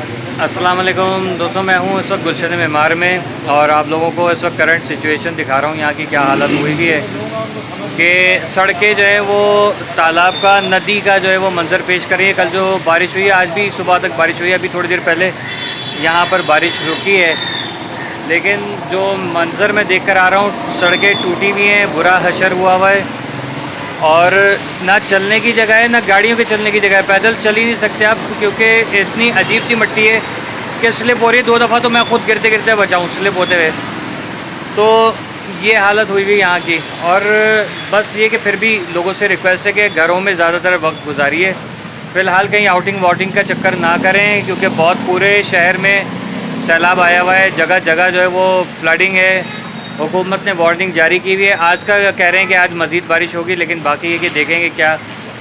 अस्सलाम वालेकुम दोस्तों, मैं हूँ इस वक्त गुलशन मेमार में और आप लोगों को इस वक्त करंट सिचुएशन दिखा रहा हूँ। यहाँ की क्या हालत हुई भी है कि सड़कें जो है वो तालाब का, नदी का जो है वो मंज़र पेश कर रही है। कल जो बारिश हुई है, आज भी सुबह तक बारिश हुई है। अभी थोड़ी देर पहले यहाँ पर बारिश रुकी है, लेकिन जो मंज़र मैं देख कर आ रहा हूँ, सड़कें टूटी हुई हैं, बुरा हशर हुआ है और ना चलने की जगह है, ना गाड़ियों के चलने की जगह है। पैदल चल ही नहीं सकते आप, क्योंकि इतनी अजीब सी मिट्टी है कि स्लिप हो रही है। 2 दफ़ा तो मैं खुद गिरते गिरते बचा हूँ स्लिप होते हुए। तो ये हालत हुई हुई यहाँ की। और बस ये कि फिर भी लोगों से रिक्वेस्ट है कि घरों में ज़्यादातर वक्त गुजारिए। फ़िलहाल कहीं आउटिंग वाउटिंग का चक्कर ना करें, क्योंकि बहुत पूरे शहर में सैलाब आया हुआ है। जगह जगह जो है वो फ्लडिंग है। हुकूमत ने वार्निंग जारी की हुई है। आज का कह रहे हैं कि आज मज़ीद बारिश होगी, लेकिन बाकी ये कि देखेंगे क्या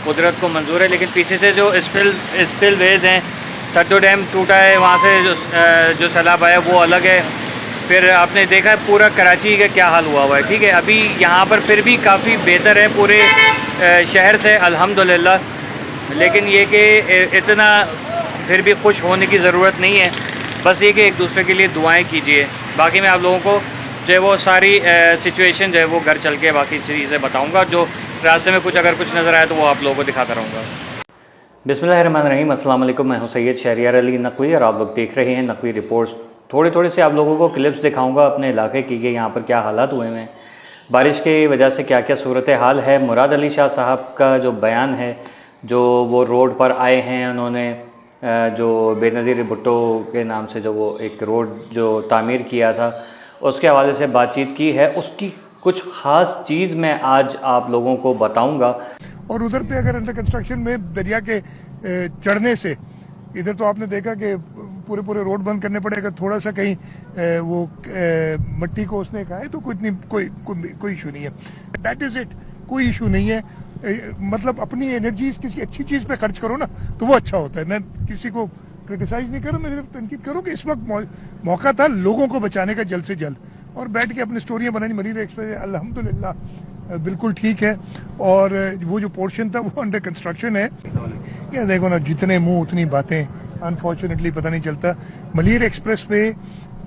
कुदरत को मंजूर है। लेकिन पीछे से जो स्पिल वेज हैं, सद्दो डैम टूटा है, वहाँ से जो सैलाब आया वो अलग है। फिर आपने देखा है पूरा कराची का क्या हाल हुआ है। ठीक है, अभी यहाँ पर फिर भी काफ़ी बेहतर है पूरे शहर से अल्हम्दुलिल्लाह। लेकिन ये कि इतना फिर भी खुश होने की ज़रूरत नहीं है। बस ये कि एक दूसरे के लिए दुआएं कीजिए। बाकी मैं आप लोगों को जो है वो सारी सिचुएशन जो है वो घर चल के बाकी चीज़ें बताऊंगा। जो रास्ते में अगर कुछ नज़र आया तो वो आप लोगों को दिखाता रहूँगा। बिस्मिल्लाहिर्रहमानिर्रहीम, अस्सलाम वालेकुम। मैं हूँ सैयद शहरियार अली नकवी और आप लोग देख रहे हैं नकवी रिपोर्ट्स। थोड़े थोड़े से आप लोगों को क्लिप्स दिखाऊंगा अपने इलाके की कि यहाँ पर क्या हालात हुए हैं, बारिश की वजह से क्या क्या सूरत हाल है। मुराद अली शाह साहब का जो बयान है, जो वो रोड पर आए हैं, उन्होंने जो बेनज़ीर भुट्टो के नाम से जो वो एक रोड जो तामीर किया था, उसके हवाले से बातचीत की है। उसकी कुछ ख़ास चीज़ मैं आज आप लोगों को बताऊंगा। और उधर पे अगर अंडर कंस्ट्रक्शन में दरिया के चढ़ने से इधर तो आपने देखा कि पूरे पूरे रोड बंद करने पड़ेगा। थोड़ा सा कहीं वो मिट्टी को उसने कहा है तो कोई इशू नहीं है। दैट इज इट, कोई इशू नहीं है। मतलब अपनी एनर्जीज किसी अच्छी चीज पे खर्च करो ना तो वो अच्छा होता है। मैं किसी को क्रिटिसाइज नहीं कर रहा, मैं सिर्फ तनकीद करूँ कि इस वक्त मौका था लोगों को बचाने का जल्द से जल्द, और बैठ के अपनी स्टोरियां बनानी। मरीज एक्सप्रेस अल्हम्दुलिल्लाह बिल्कुल ठीक है, और वो जो पोर्शन था वो अंडर कंस्ट्रक्शन है। ये देखो ना, जितने मुंह उतनी बातें। अनफॉर्चुनेटली पता नहीं चलता। मलीर एक्सप्रेस पे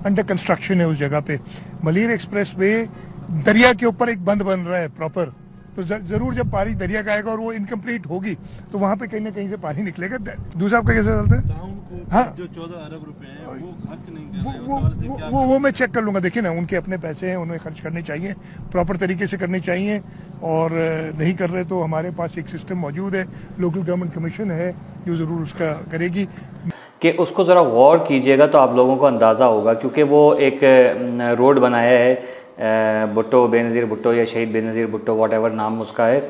अंडर कंस्ट्रक्शन है उस जगह पे। मलीर एक्सप्रेस पे दरिया के ऊपर एक बंद बन रहा है प्रॉपर। तो जरूर जब पानी दरिया का आएगा और वो इनकम्प्लीट होगी तो वहां पे कहीं ना कहीं से पानी निकलेगा। दूसरा आपका कैसे चलता है? हाँ, जो 14 अरब रुपए हैं वो खर्च नहीं कर रहे। वो मैं चेक कर लूंगा। देखिए ना, उनके अपने पैसे हैं, उन्हें खर्च करने चाहिए, प्रॉपर तरीके से करने चाहिए। और नहीं कर रहे तो हमारे पास एक सिस्टम मौजूद है, लोकल गवर्नमेंट कमीशन है जो जरूर उसका करेगी। कि उसको ज़रा गौर कीजिएगा तो आप लोगों को अंदाज़ा होगा, क्योंकि वो एक रोड बनाया है भुट्टो, बेनज़ीर भुट्टो या शहीद बेनज़ीर भुट्टो, वॉट एवर नाम उसका है।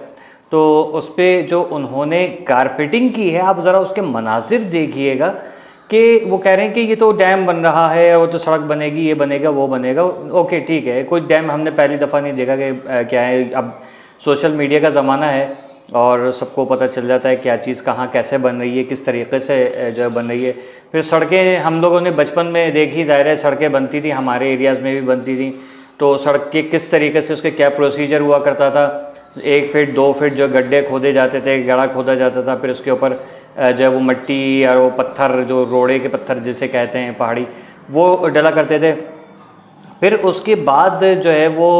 तो उस पर जो उन्होंने कारपेटिंग की है, आप ज़रा उसके मनाजिर देखिएगा कि वो कह रहे हैं कि ये तो डैम बन रहा है, वो तो सड़क बनेगी, ये बनेगा, वो बनेगा। ओके ठीक है, कोई डैम हमने पहली दफ़ा नहीं देखा कि क्या है। अब सोशल मीडिया का ज़माना है और सबको पता चल जाता है क्या चीज़ कहाँ कैसे बन रही है, किस तरीके से जो है बन रही है। फिर सड़कें हम लोगों ने बचपन में देखी, ज़ाहिर है सड़कें बनती थी, हमारे एरियाज़ में भी बनती थी। तो सड़क के किस तरीके से उसके क्या प्रोसीजर हुआ करता था। 1 फीट 2 फीट जो गड्ढे खोदे जाते थे, गड़ा खोदा जाता था, फिर उसके ऊपर जो है वो मिट्टी और वो पत्थर, जो रोड़े के पत्थर जिसे कहते हैं पहाड़ी, वो डला करते थे। फिर उसके बाद जो है वो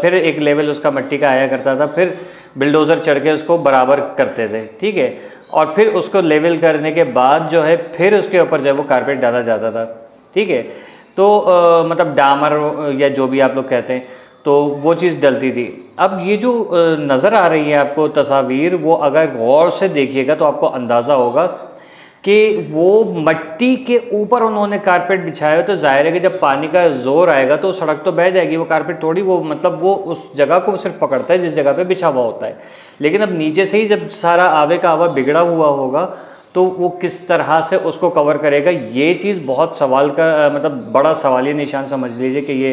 फिर एक लेवल उसका मिट्टी का आया करता था, फिर बिल्डोज़र चढ़ के उसको बराबर करते थे। ठीक है, और फिर उसको लेवल करने के बाद जो है फिर उसके ऊपर जो है वो कारपेट डाला जाता था। ठीक है, तो मतलब डामर या जो भी आप लोग कहते हैं, तो वो चीज़ डलती थी। अब ये जो नज़र आ रही है आपको तस्वीर, वो अगर गौर से देखिएगा तो आपको अंदाज़ा होगा कि वो मट्टी के ऊपर उन्होंने कारपेट बिछाया है। तो जाहिर है कि जब पानी का जोर आएगा तो सड़क तो बह जाएगी, वो कारपेट थोड़ी, वो मतलब वो उस जगह को सिर्फ पकड़ता है जिस जगह पे बिछा हुआ होता है। लेकिन अब नीचे से ही जब सारा आवे का आवा बिगड़ा हुआ होगा तो वो किस तरह से उसको कवर करेगा, ये चीज़ बहुत सवाल का मतलब बड़ा सवालिया निशान समझ लीजिए कि ये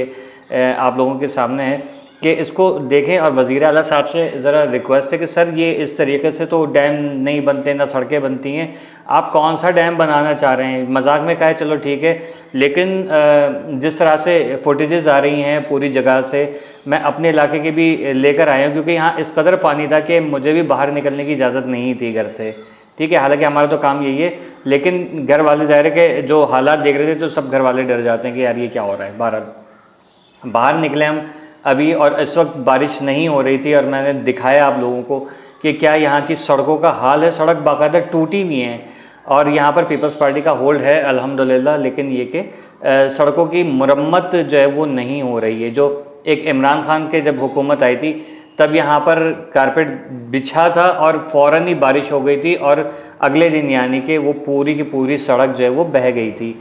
आप लोगों के सामने है कि इसको देखें। और वज़ीर आला साहब से ज़रा रिक्वेस्ट है कि सर ये इस तरीके से तो डैम नहीं बनते, ना सड़कें बनती हैं, आप कौन सा डैम बनाना चाह रहे हैं। मजाक में कहे चलो ठीक है, लेकिन जिस तरह से फुटेजेस आ रही हैं पूरी जगह से, मैं अपने इलाके के भी लेकर आया हूँ, क्योंकि यहाँ इस कदर पानी था कि मुझे भी बाहर निकलने की इजाज़त नहीं थी घर से। ठीक है, हालांकि हमारा तो काम यही है, लेकिन घर वाले ज़ाहिर है कि जो हालात देख रहे थे तो सब घर वाले डर जाते हैं कि यार ये क्या हो रहा है। बाहर निकले हम अभी और इस वक्त बारिश नहीं हो रही थी और मैंने दिखाया आप लोगों को कि क्या यहाँ की सड़कों का हाल है। सड़क बाकायदा टूटी हुई हैं और यहाँ पर पीपल्स पार्टी का होल्ड है अल्हम्दुलिल्लाह, लेकिन ये कि सड़कों की मुरम्मत जो है वो नहीं हो रही है। जो एक इमरान खान के जब हुकूमत आई थी तब यहाँ पर कारपेट बिछा था और फ़ौरन ही बारिश हो गई थी और अगले दिन यानी कि वो पूरी की पूरी सड़क जो है वो बह गई थी।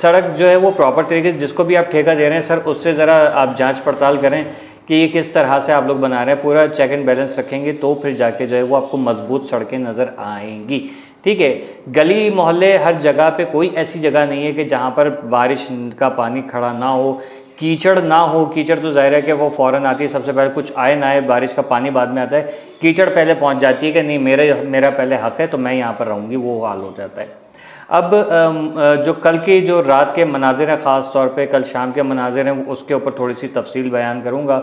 सड़क जो है वो प्रॉपर तरीके से, जिसको भी आप ठेका दे रहे हैं सर, उससे ज़रा आप जांच पड़ताल करें कि ये किस तरह से आप लोग बना रहे हैं। पूरा चेक एंड बैलेंस रखेंगे तो फिर जाके जो है वो आपको मजबूत सड़कें नज़र आएंगी। ठीक है, गली मोहल्ले हर जगह पे कोई ऐसी जगह नहीं है कि जहाँ पर बारिश का पानी खड़ा ना हो, कीचड़ ना हो। कीचड़ तो जाहिर है कि वो फ़ौरन आती है, सबसे पहले कुछ आए ना आए, बारिश का पानी बाद में आता है, कीचड़ पहले पहुँच जाती है कि नहीं मेरा पहले हक है तो मैं यहाँ पर रहूँगी, वो हाल हो जाता है। अब जो कल की जो रात के मनाजिर हैं, ख़ास तौर पे कल शाम के मनाजिर हैं, उसके ऊपर थोड़ी सी तफसील बयान करूँगा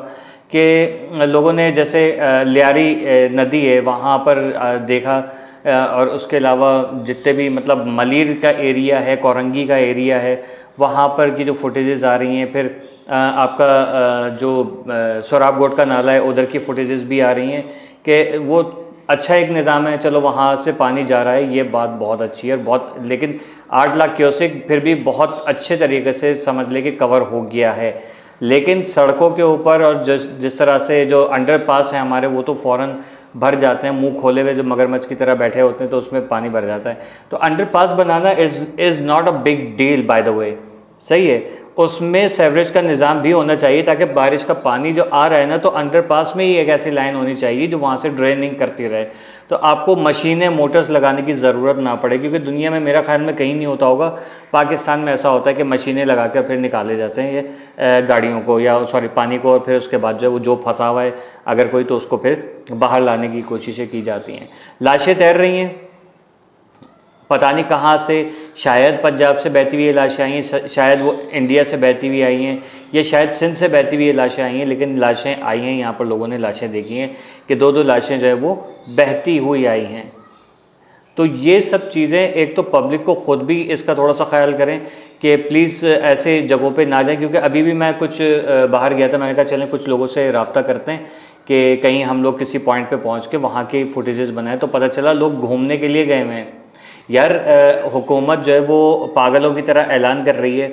कि लोगों ने जैसे लियारी नदी है वहाँ पर देखा और उसके अलावा जितने भी मतलब मलीर का एरिया है, कोरंगी का एरिया है, वहाँ पर की जो फुटेजेस आ रही हैं, फिर आपका जो सोराब गोट का नाला है उधर की फुटेजेस भी आ रही हैं कि वो अच्छा एक निज़ाम है, चलो वहाँ से पानी जा रहा है, ये बात बहुत अच्छी है और बहुत, लेकिन 8 लाख क्यूसेक फिर भी बहुत अच्छे तरीके से समझ ले कि कवर हो गया है। लेकिन सड़कों के ऊपर और जिस तरह से जो अंडरपास हैं हमारे, वो तो फ़ौरन भर जाते हैं, मुंह खोले हुए जो मगरमच्छ की तरह बैठे होते हैं, तो उसमें पानी भर जाता है। तो underpass banana is not a big deal by the way, सही है। उसमें सेवरेज का निज़ाम भी होना चाहिए ताकि बारिश का पानी जो आ रहा है ना, तो अंडरपास में ही एक ऐसी लाइन होनी चाहिए जो वहाँ से ड्रेनिंग करती रहे, तो आपको मशीनें मोटर्स लगाने की ज़रूरत ना पड़े। क्योंकि दुनिया में मेरा ख्याल में कहीं नहीं होता होगा, पाकिस्तान में ऐसा होता है कि मशीनें लगाकर फिर निकाले जाते हैं ये गाड़ियों को, या सॉरी पानी को, और फिर उसके बाद जो फंसा हुआ है अगर कोई, तो उसको फिर बाहर लाने की कोशिशें की जाती हैं। लाशें तैर रही हैं, पता नहीं कहाँ से, शायद पंजाब से बहती हुई लाशें आई हैं, शायद वो इंडिया से बहती हुई आई हैं, या शायद सिंध से बहती हुई लाशें आई हैं, लेकिन लाशें आई हैं। यहाँ पर लोगों ने लाशें देखी हैं कि दो लाशें जो है वो बहती हुई आई हैं। तो ये सब चीज़ें, एक तो पब्लिक को खुद भी इसका थोड़ा सा ख्याल करें कि प्लीज़ ऐसे जगहों पे ना जाएं। क्योंकि अभी भी मैं कुछ बाहर गया था, मैंने कहा चलें कुछ लोगों से रब्ता करते हैं कि कहीं हम लोग किसी पॉइंट पे पहुंच के वहाँ के फुटेजेस बनाएं। तो पता चला लोग घूमने के लिए गए हुए हैं। यार हुकूमत जो है वो पागलों की तरह ऐलान कर रही है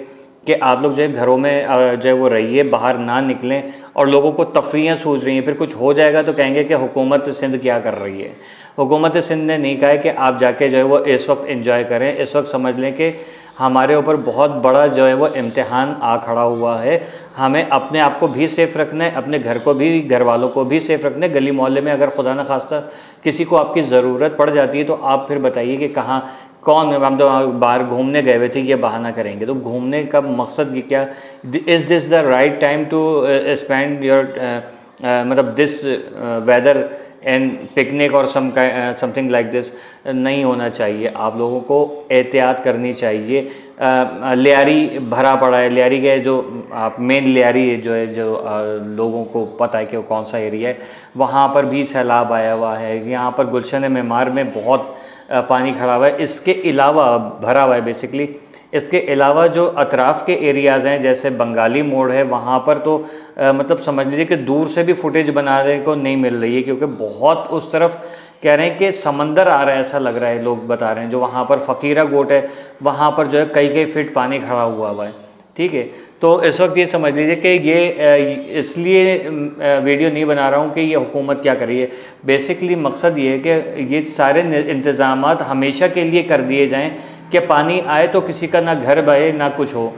कि आप लोग जो है घरों में जो है वो रहिए, बाहर ना निकलें, और लोगों को तफरीयाँ सूझ रही हैं। फिर कुछ हो जाएगा तो कहेंगे कि हुकूमत सिंध क्या कर रही है। हुकूमत सिंध ने नहीं कहा है कि आप जाके जो है वो इस वक्त एंजॉय करें। इस वक्त समझ लें कि हमारे ऊपर बहुत बड़ा जो है वो इम्तिहान आ खड़ा हुआ है। हमें अपने आप को भी सेफ़ रखना है, अपने घर को भी, घर वालों को भी सेफ़ रखना है। गली मोहल्ले में अगर खुदा न खास्ता किसी को आपकी ज़रूरत पड़ जाती है तो आप फिर बताइए कि कहाँ कौन, हम तो बाहर घूमने गए हुए थे, ये बहाना करेंगे। तो घूमने का मकसद ये क्या, is this the right time to spend your मतलब दिस वेदर एंड पिकनिक और समथिंग लाइक दिस? नहीं होना चाहिए। आप लोगों को एहतियात करनी चाहिए। लियारी भरा पड़ा है, लियारी के जो आप मेन लियारी जो है, जो लोगों को पता है कि वो कौन सा एरिया है, वहाँ पर भी सैलाब आया हुआ है। यहाँ पर गुलशन मेमार में बहुत पानी खड़ा हुआ है। इसके अलावा भरा हुआ है बेसिकली। इसके अलावा जो अतराफ़ के एरियाज़ हैं, जैसे बंगाली मोड़ है, वहाँ पर तो मतलब समझ लीजिए कि दूर से भी फुटेज बनाने को नहीं मिल रही है, क्योंकि बहुत उस तरफ कह रहे हैं कि समंदर आ रहा है, ऐसा लग रहा है, लोग बता रहे हैं। जो वहाँ पर फ़कीरा गोट है, वहाँ पर जो है कई फीट पानी खड़ा हुआ है। ठीक है, तो इस वक्त ये समझ लीजिए कि ये इसलिए वीडियो नहीं बना रहा हूँ कि ये हुकूमत क्या कर रही है। बेसिकली मकसद ये है कि ये सारे इंतज़ामात हमेशा के लिए कर दिए जाएँ कि पानी आए तो किसी का ना घर बहे ना कुछ हो।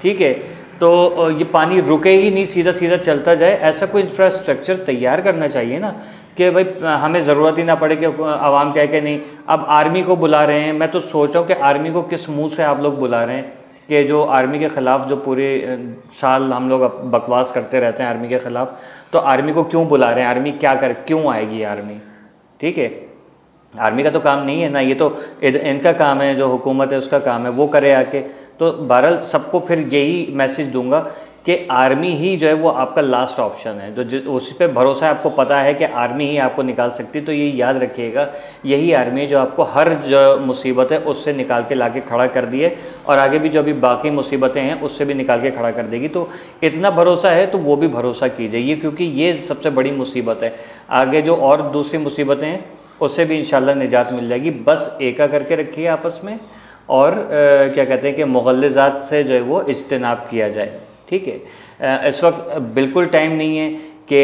ठीक है, तो ये पानी रुके ही नहीं, सीधा सीधा चलता जाए। ऐसा कोई इंफ्रास्ट्रक्चर तैयार करना चाहिए ना कि भाई हमें ज़रूरत ही ना पड़े कि आवाम कहे कि नहीं। अब आर्मी को बुला रहे हैं, मैं तो सोच रहा हूँ कि आर्मी को किस मुंह से आप लोग बुला रहे हैं कि जो आर्मी के ख़िलाफ़ जो पूरे साल हम लोग बकवास करते रहते हैं आर्मी के ख़िलाफ़, तो आर्मी को क्यों बुला रहे हैं? आर्मी क्या कर, क्यों आएगी आर्मी? ठीक है, आर्मी का तो काम नहीं है ना, ये तो इनका काम है, जो हुकूमत है उसका काम है, वो करे आके। तो बहरहाल सबको फिर यही मैसेज दूंगा कि आर्मी ही जो है वो आपका लास्ट ऑप्शन है, जो उस पर भरोसा है, आपको पता है कि आर्मी ही आपको निकाल सकती है, तो ये याद रखिएगा यही आर्मी है जो आपको हर जो मुसीबत है उससे निकाल के लाके खड़ा कर दिए, और आगे भी जो अभी बाकी मुसीबतें हैं उससे भी निकाल के खड़ा कर देगी। तो इतना भरोसा है तो वो भी भरोसा कीजिए, ये क्योंकि ये सबसे बड़ी मुसीबत है। आगे जो और दूसरी मुसीबतें हैं उससे भी इंशाल्लाह निजात मिल जाएगी। बस एका करके रखिए आपस में, और क्या कहते हैं कि मुग़ल्लिज़ात से जो है वो इज्तिनाब किया जाए, ठीक है। इस वक्त बिल्कुल टाइम नहीं है कि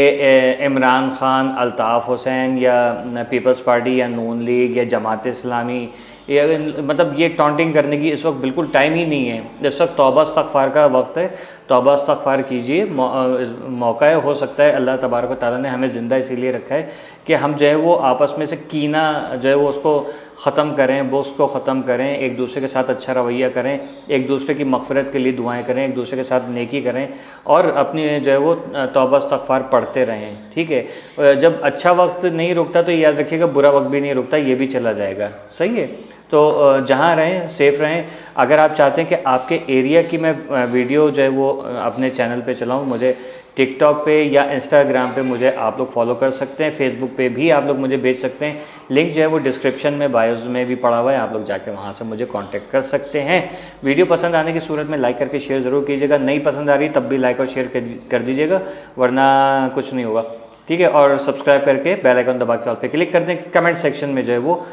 इमरान खान, अल्ताफ़ हुसैन या पीपल्स पार्टी या नून लीग या जमात इस्लामी या मतलब ये टॉन्टिंग करने की इस वक्त बिल्कुल टाइम ही नहीं है। इस वक्त तौबा इस्तग़फ़ार का वक्त है, तौबा इस्तग़फ़ार कीजिए, मौका है। हो सकता है अल्लाह तबारक व तआला ने हमें ज़िंदा इसीलिए रखा है कि हम जो है वो आपस में से कीना जो है वो उसको ख़त्म करें, बुग़्ज़ को ख़त्म करें, एक दूसरे के साथ अच्छा रवैया करें, एक दूसरे की मग़फ़िरत के लिए दुआएं करें, एक दूसरे के साथ नेकी करें, और अपनी जो है वो तौबा इस्तग़फ़ार पढ़ते रहें, ठीक है। जब अच्छा वक्त नहीं रुकता तो याद रखिएगा बुरा वक्त भी नहीं रुकता, ये भी चला जाएगा, सही है। तो जहाँ रहें सेफ़ रहें। अगर आप चाहते हैं कि आपके एरिया की मैं वीडियो जो है वो अपने चैनल पे चलाऊँ, मुझे टिकटॉक पे या इंस्टाग्राम पे मुझे आप लोग फॉलो कर सकते हैं, फेसबुक पे भी आप लोग मुझे भेज सकते हैं। लिंक जो है वो डिस्क्रिप्शन में, बायोज में भी पड़ा हुआ है, आप लोग जाके वहाँ से मुझे कांटेक्ट कर सकते हैं। वीडियो पसंद आने की सूरत में लाइक करके शेयर ज़रूर कीजिएगा, नहीं पसंद आ रही तब भी लाइक और शेयर कर दीजिएगा, वरना कुछ नहीं होगा, ठीक है। और सब्सक्राइब करके बेल आइकन दबा के ऑल पे क्लिक कर दें। कमेंट सेक्शन में जो है वो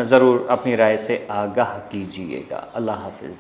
ज़रूर अपनी राय से आगाह कीजिएगा। अल्लाह हाफिज़।